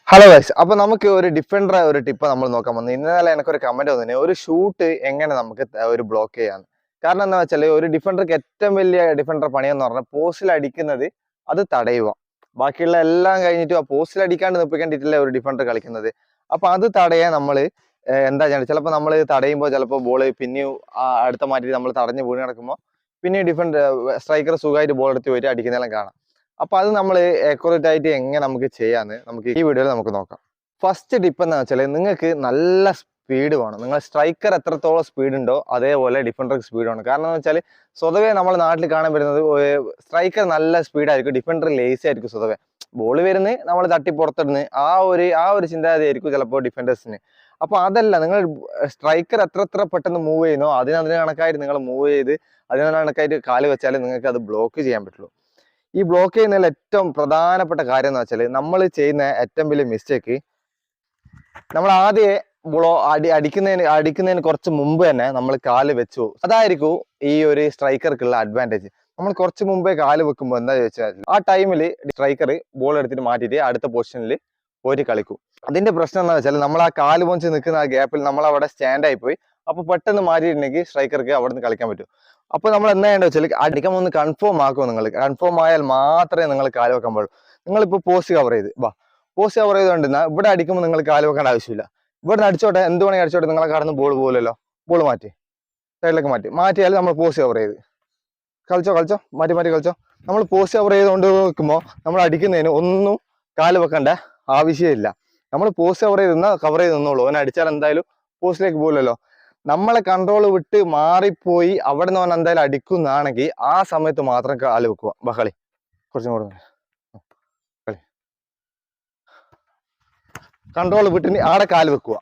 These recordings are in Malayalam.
ഹലോ ഗൈസ്, അപ്പൊ നമുക്ക് ഒരു ഡിഫൻഡർ ഒരു ടിപ്പ് നമ്മൾ നോക്കാൻ വന്നു. ഇന്നലെ എനിക്കൊരു കമന്റ് വന്നു, ഒരു ഷൂട്ട് എങ്ങനെ നമുക്ക് ഒരു ബ്ലോക്ക് ചെയ്യാന്ന്. കാരണം എന്താ വെച്ചാൽ ഒരു ഡിഫൻഡർക്ക് ഏറ്റവും വലിയ ഡിഫൻഡർ പണിയെന്ന് പറഞ്ഞാൽ പോസ്റ്റിൽ അടിക്കുന്നത് അത് തടയുക. ബാക്കിയുള്ള എല്ലാം കഴിഞ്ഞിട്ട് ആ പോസ്റ്റിൽ അടിക്കാണ്ട് നിൽപ്പിക്കേണ്ടിട്ടില്ല ഒരു ഡിഫൻഡർ കളിക്കുന്നത്. അപ്പൊ അത് തടയാൻ നമ്മൾ എന്താ ചെയ്യണം, ചിലപ്പോൾ നമ്മൾ തടയുമ്പോൾ ചിലപ്പോൾ ബോള് പിന്നെയും അടുത്ത മാറ്റിയിട്ട് നമ്മൾ തടഞ്ഞ് വീണ് കിടക്കുമ്പോൾ പിന്നെ ഡിഫൻഡർ സ്ട്രൈക്കർ സുഖമായിട്ട് ബോൾ എടുത്ത് പോയിട്ട് അടിക്കുന്നതെല്ലാം കാണാം. അപ്പൊ അത് നമ്മൾ അക്യുറേറ്റ് ആയിട്ട് എങ്ങനെ നമുക്ക് ചെയ്യാന്ന് നമുക്ക് ഈ വീഡിയോയിൽ നമുക്ക് നോക്കാം. ഫസ്റ്റ് ടിപ്പ് എന്താ വെച്ചാൽ നിങ്ങൾക്ക് നല്ല സ്പീഡ് വേണം. നിങ്ങൾ സ്ട്രൈക്കർ എത്രത്തോളം സ്പീഡ് ഉണ്ടോ അതേപോലെ ഡിഫൻഡർക്ക് സ്പീഡ് വേണം. കാരണം എന്ന് വെച്ചാൽ സ്വതവേ നമ്മുടെ നാട്ടിൽ കാണാൻ വരുന്നത് സ്ട്രൈക്കർ നല്ല സ്പീഡായിരിക്കും, ഡിഫൻഡർ ലേസി ആയിരിക്കും. സ്വതവേ ബോൾ വരുന്നത് നമ്മൾ തട്ടി പുറത്തിടുന്നത് ആ ഒരു ചിന്താഗതി ആയിരിക്കും ചിലപ്പോൾ ഡിഫൻഡേഴ്സിന്. അപ്പൊ അതല്ല, നിങ്ങൾ സ്ട്രൈക്കർ എത്ര പെട്ടെന്ന് മൂവ് ചെയ്യുന്നോ അതിന് കണക്കായിട്ട് നിങ്ങൾ മൂവ് ചെയ്ത് അതിന് കണക്കായിട്ട് കാല് വെച്ചാൽ നിങ്ങൾക്ക് അത് ബ്ലോക്ക് ചെയ്യാൻ പറ്റുള്ളൂ. ഈ ബ്ലോക്ക് ചെയ്യുന്നതിൽ ഏറ്റവും പ്രധാനപ്പെട്ട കാര്യം എന്ന് വെച്ചാൽ നമ്മൾ ചെയ്യുന്ന ഏറ്റവും വലിയ മിസ്റ്റേക്ക്, നമ്മൾ ആദ്യമേ അടിക്കുന്നതിന് കുറച്ച് മുമ്പ് തന്നെ നമ്മൾ കാല് വെച്ചു. അതായിരിക്കും ഈ ഒരു സ്ട്രൈക്കർക്കുള്ള അഡ്വാൻറ്റേജ്. നമ്മൾ കുറച്ച് മുമ്പേ കാല് വെക്കുമ്പോൾ എന്താ ചോദിച്ചാൽ ആ ടൈമിൽ സ്ട്രൈക്കർ ബോൾ എടുത്തിട്ട് മാറ്റിയിട്ട് അടുത്ത പൊസിഷനിൽ പോയിട്ട് കളിക്കും. അതിന്റെ പ്രശ്നം എന്താ വെച്ചാൽ നമ്മൾ ആ കാല് പൊഞ്ച് നിൽക്കുന്ന ആ ഗ്യാപ്പിൽ നമ്മൾ അവിടെ സ്റ്റാൻഡായി പോയി. അപ്പൊ പെട്ടെന്ന് മാറ്റിയിട്ടുണ്ടെങ്കിൽ സ്ട്രൈക്കർക്ക് അവിടെ നിന്ന് കളിക്കാൻ പറ്റും. അപ്പൊ നമ്മൾ എന്താ ചെയ്യേണ്ടത് വെച്ചാൽ അടിക്കുമ്പോൾ ഒന്ന് കൺഫേം ആക്കുമോ. നിങ്ങൾ കൺഫേം ആയാൽ മാത്രമേ നിങ്ങൾ കാല് വെക്കാൻ പാടുള്ളൂ. നിങ്ങളിപ്പോൾ പോസ്റ്റ് കവർ ചെയ്ത് പോസ്റ്റ് കവർ ചെയ്തുകൊണ്ടിരുന്ന ഇവിടെ അടിക്കുമ്പോൾ നിങ്ങൾ കാല് വെക്കേണ്ട ആവശ്യമില്ല. ഇവിടെ നിന്ന് അടിച്ചോട്ടെ, എന്ത് വേണമെങ്കിൽ അടിച്ചോട്ടെ, നിങ്ങളെ കടന്ന് ബോൾ പോലല്ലോ. ബോൾ മാറ്റി സൈഡിലേക്ക് മാറ്റിയാൽ നമ്മൾ പോസ്റ്റ് കവർ ചെയ്ത് കളിച്ചോ മാറ്റി കളിച്ചോ. നമ്മൾ പോസ്റ്റ് കവർ ചെയ്തുകൊണ്ട് വെക്കുമ്പോൾ നമ്മൾ അടിക്കുന്നതിന് ഒന്നും കാല് വെക്കേണ്ട ആവശ്യമില്ല. നമ്മൾ പോസ്റ്റ് കവർ ചെയ്ത് നിന്നോളൂ. അവനെ അടിച്ചാൽ എന്തായാലും പോസ്റ്റിലേക്ക് പോലല്ലോ. നമ്മളെ കൺട്രോൾ വിട്ട് മാറിപ്പോയി അവിടെ നിന്ന് അവൻ എന്തായാലും അടിക്കുന്നതാണെങ്കിൽ ആ സമയത്ത് മാത്രം കാല് വെക്കുക. കളി കുറച്ചും കൂടെ കളി കൺട്രോൾ വിട്ടിട്ട് ആടെ കാല് വെക്കുക.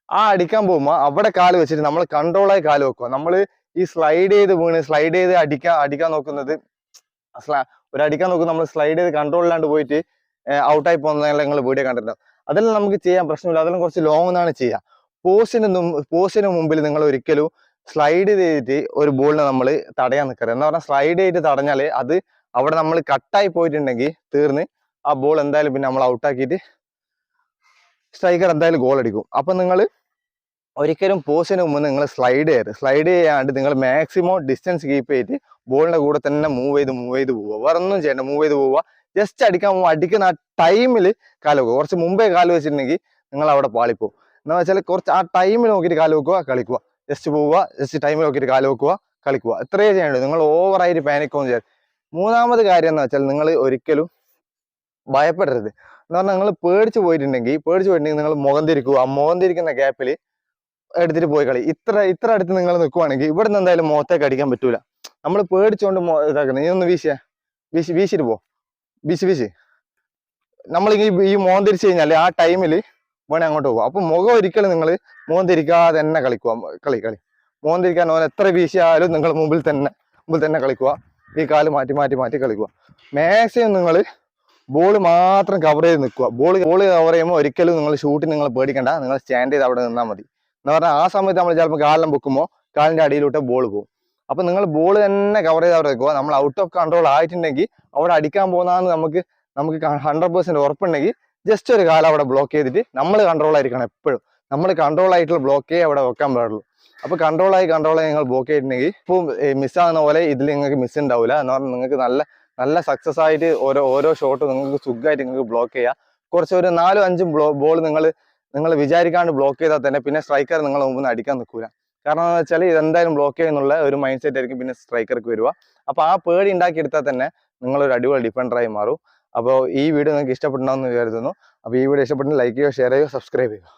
ആ അടിക്കാൻ പോകുമ്പോൾ അവിടെ കാല് വെച്ചിട്ട് നമ്മൾ കൺട്രോളായി കാല് വെക്കുക. നമ്മൾ ഈ സ്ലൈഡ് ചെയ്ത് അടിക്കാൻ നോക്കുന്നത് അടിക്കാൻ നോക്കും. നമ്മൾ സ്ലൈഡ് ചെയ്ത് കൺട്രോളിലാണ്ട് പോയിട്ട് ഔട്ടായി പോകുന്നതെല്ലാം നിങ്ങൾ വീഡിയോ കണ്ടിട്ടുണ്ടാവും. അതെല്ലാം നമുക്ക് ചെയ്യാൻ പ്രശ്നമില്ല. അതെല്ലാം കുറച്ച് ലോങ് എന്നാണ് ചെയ്യുക. പോസ്റ്റിന് മുമ്പിൽ നിങ്ങൾ ഒരിക്കലും സ്ലൈഡ് ചെയ്തിട്ട് ഒരു ബോളിനെ നമ്മൾ തടയാൻ നിൽക്കരുത്. എന്ന് പറഞ്ഞാൽ സ്ലൈഡ് ചെയ്തിട്ട് തടഞ്ഞാൽ അത് അവിടെ നമ്മൾ കട്ടായി പോയിട്ടുണ്ടെങ്കിൽ തീർന്ന് ആ ബോൾ എന്തായാലും പിന്നെ നമ്മൾ ഔട്ടാക്കിയിട്ട് സ്ട്രൈക്കർ എന്തായാലും ഗോൾ അടിക്കും. അപ്പൊ നിങ്ങൾ ഒരിക്കലും പോസ്റ്റിന് മുമ്പ് നിങ്ങൾ സ്ലൈഡ് ചെയ്യാണ്ട് നിങ്ങൾ മാക്സിമം ഡിസ്റ്റൻസ് കീപ്പ് ചെയ്തിട്ട് ബോളിന്റെ കൂടെ തന്നെ മൂവ് ചെയ്ത് പോവുക. വേറെ ഒന്നും ചെയ്യണ്ട, മൂവ് ചെയ്ത് പോവുക. ജസ്റ്റ് അടിക്കുന്ന ആ ടൈമിൽ കാല് വെക്കുക. കുറച്ച് മുമ്പേ കാല് വെച്ചിട്ടുണ്ടെങ്കിൽ നിങ്ങൾ അവിടെ പാളിപ്പോവും. എന്ന് വെച്ചാൽ കുറച്ച് ആ ടൈമിൽ നോക്കിയിട്ട് കാല് വെക്കുക, കളിക്കുക. ജസ്റ്റ് പോവുക, ജസ്റ്റ് ടൈമിൽ നോക്കിയിട്ട് കാല് വെക്കുക, കളിക്കുക. ഇത്രയേ ചെയ്യേണ്ടത്. നിങ്ങൾ ഓവറായിട്ട് പാനിക്കൊന്നും ചെയ്യാം. മൂന്നാമത് കാര്യം എന്ന് വെച്ചാൽ നിങ്ങൾ ഒരിക്കലും ഭയപ്പെടരുത്. എന്ന് പറഞ്ഞാൽ നിങ്ങൾ പേടിച്ചു പോയിട്ടുണ്ടെങ്കിൽ നിങ്ങൾ മുഖം തിരിക്കുക. ആ മുഖം തിരിക്കുന്ന ഗ്യാപ്പിൽ എടുത്തിട്ട് പോയി കളി. ഇത്ര അടുത്ത് നിങ്ങൾ നിൽക്കുവാണെങ്കിൽ ഇവിടെ നിന്ന് എന്തായാലും മുഖത്തേക്ക് അടിക്കാൻ പറ്റൂല. നമ്മൾ പേടിച്ചുകൊണ്ട് ഇതാക്കുന്നത്. നീ ഒന്ന് വീശിട്ട് പോ. വീശി നമ്മൾ ഈ മോൻ തിരിച്ചു കഴിഞ്ഞാൽ ആ ടൈമിൽ വേണേ അങ്ങോട്ട് പോകും. അപ്പൊ മുഖം ഒരിക്കലും നിങ്ങൾ മോൻ തിരിക്കാതെ തന്നെ കളിക്കുക. കളി മോൻ തിരിക്കാൻ ഓൻ എത്ര വീശിയാലും നിങ്ങൾ മുമ്പിൽ തന്നെ കളിക്കുക. ഈ കാല് മാറ്റി കളിക്കുക. മാക്സിമം നിങ്ങൾ ബോൾ മാത്രം കവർ ചെയ്ത് നിൽക്കുക. ബോൾ കവർ ചെയ്യുമ്പോൾ ഒരിക്കലും നിങ്ങൾ ഷൂട്ടിന് നിങ്ങൾ പേടിക്കണ്ട. നിങ്ങൾ സ്റ്റാൻഡ് ചെയ്ത് അവിടെ നിന്നാൽ മതി. എന്ന് പറഞ്ഞാൽ ആ സമയത്ത് നമ്മൾ ചിലപ്പോൾ കാലിലും പൊക്കുമ്പോൾ കാലിന്റെ അടിയിലോട്ട് ബോൾ പോകും. അപ്പൊ നിങ്ങൾ ബോൾ തന്നെ കവർ ചെയ്ത് അവിടെ വെക്കുക. നമ്മൾ ഔട്ട് ഓഫ് കൺട്രോൾ ആയിട്ടുണ്ടെങ്കിൽ അവിടെ അടിക്കാൻ പോകുന്നതെന്ന് നമുക്ക് 100% ഉറപ്പുണ്ടെങ്കിൽ ജസ്റ്റ് ഒരു കാലം അവിടെ ബ്ലോക്ക് ചെയ്തിട്ട് നമ്മൾ കൺട്രോൾ ആയിരിക്കണം. എപ്പോഴും നമ്മൾ കൺട്രോൾ ആയിട്ടുള്ള ബ്ലോക്കേ അവിടെ വെക്കാൻ പാടുള്ളൂ. അപ്പൊ കൺട്രോളായി നിങ്ങൾ ബ്ലോക്ക് ചെയ്തിട്ടുണ്ടെങ്കിൽ ഇപ്പോൾ മിസ്സാകുന്ന പോലെ ഇതിൽ നിങ്ങൾക്ക് മിസ് ഉണ്ടാവില്ല. എന്ന് പറഞ്ഞാൽ നിങ്ങൾക്ക് നല്ല സക്സസ് ആയിട്ട് ഓരോ ഷോട്ടും നിങ്ങൾക്ക് സുഖമായിട്ട് നിങ്ങൾക്ക് ബ്ലോക്ക് ചെയ്യാം. കുറച്ച് ഒരു 4-5 ബോൾ നിങ്ങൾ വിചാരിക്കാണ്ട് ബ്ലോക്ക് ചെയ്താൽ തന്നെ പിന്നെ സ്ട്രൈക്കർ നിങ്ങളെ മുമ്പിൽ നിന്ന് അടിക്കാൻ നിൽക്കൂല. കാരണം എന്ന് വെച്ചാൽ ഇതെന്തായാലും ബ്ലോക്ക് ചെയ്യുന്നുള്ള ഒരു മൈൻഡ് സെറ്റ് ആയിരിക്കും പിന്നെ സ്ട്രൈക്കർക്ക് വരിക. അപ്പൊ ആ പേടി ഉണ്ടാക്കിയെടുത്താൽ തന്നെ നിങ്ങളൊരു അടിപൊളി ഡിഫൻഡറായി മാറും. അപ്പോൾ ഈ വീഡിയോ നിങ്ങൾക്ക് ഇഷ്ടപ്പെടണമെന്ന് കരുതുന്നു. അപ്പോൾ ഈ വീഡിയോ ഇഷ്ടപ്പെട്ടെങ്കിൽ ലൈക്ക് ചെയ്യുക, ഷെയർ ചെയ്യുക, സബ്സ്ക്രൈബ് ചെയ്യുക.